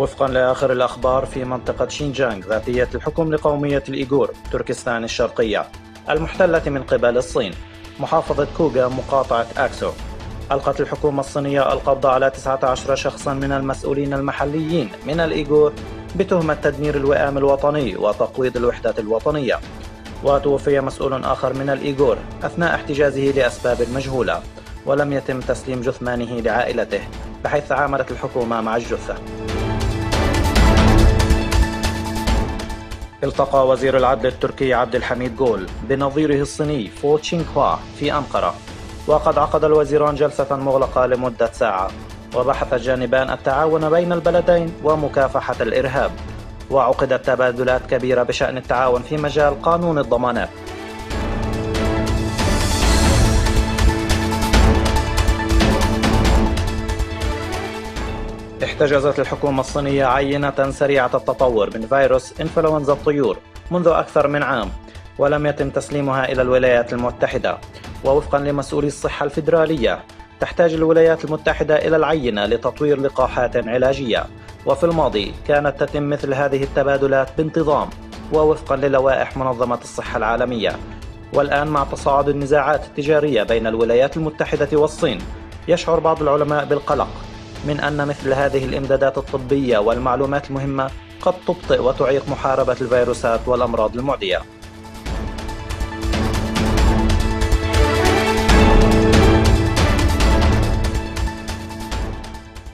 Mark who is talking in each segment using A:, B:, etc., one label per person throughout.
A: وفقا لآخر الأخبار في منطقة شينجيانغ ذاتية الحكم لقومية الإيغور تركستان الشرقية المحتلة من قبل الصين محافظة كوغا مقاطعة أكسو، ألقت الحكومة الصينية القبض على 19 شخصا من المسؤولين المحليين من الإيغور بتهمة تدمير الوئام الوطني وتقويض الوحدة الوطنية. وتوفي مسؤول آخر من الإيغور أثناء احتجازه لأسباب مجهولة، ولم يتم تسليم جثمانه لعائلته بحيث تعاملت الحكومة مع الجثة. التقى وزير العدل التركي عبد الحميد جول بنظيره الصيني فو تشينغهوا في أنقرة، وقد عقد الوزيران جلسة مغلقة لمدة ساعة، وبحث الجانبان التعاون بين البلدين ومكافحة الإرهاب، وعقدت تبادلات كبيرة بشأن التعاون في مجال قانون الضمانات. احتجزت الحكومة الصينية عينة سريعة التطور من فيروس إنفلونزا الطيور منذ أكثر من عام، ولم يتم تسليمها إلى الولايات المتحدة. ووفقا لمسؤولي الصحة الفيدرالية تحتاج الولايات المتحدة إلى العينة لتطوير لقاحات علاجية، وفي الماضي كانت تتم مثل هذه التبادلات بانتظام ووفقا للوائح منظمة الصحة العالمية. والآن مع تصاعد النزاعات التجارية بين الولايات المتحدة والصين يشعر بعض العلماء بالقلق من أن مثل هذه الإمدادات الطبية والمعلومات المهمة قد تبطئ وتعيق محاربة الفيروسات والأمراض المعدية.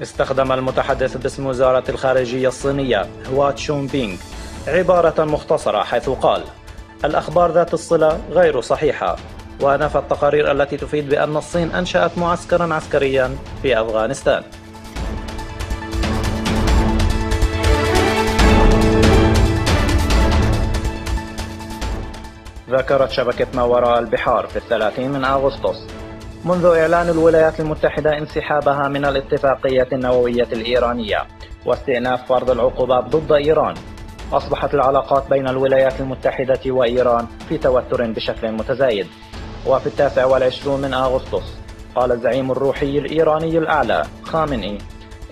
A: استخدم المتحدث باسم وزارة الخارجية الصينية هوا تشونبينغ عبارة مختصرة حيث قال: الأخبار ذات الصلة غير صحيحة، ونفى التقارير التي تفيد بأن الصين أنشأت معسكرا عسكريا في أفغانستان. ذكرت شبكة ما وراء البحار في 30 من أغسطس منذ إعلان الولايات المتحدة انسحابها من الاتفاقية النووية الإيرانية واستئناف فرض العقوبات ضد إيران، أصبحت العلاقات بين الولايات المتحدة وإيران في توتر بشكل متزايد. وفي 29 من أغسطس قال الزعيم الروحي الإيراني الأعلى خامنئي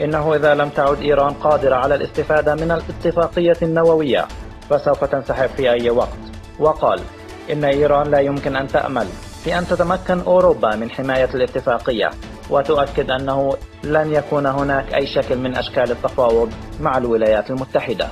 A: إنه إذا لم تعد إيران قادرة على الاستفادة من الاتفاقية النووية فسوف تنسحب في أي وقت، وقال إن إيران لا يمكن أن تأمل في أن تتمكن أوروبا من حماية الاتفاقية، وتؤكد أنه لن يكون هناك أي شكل من أشكال التفاوض مع الولايات المتحدة.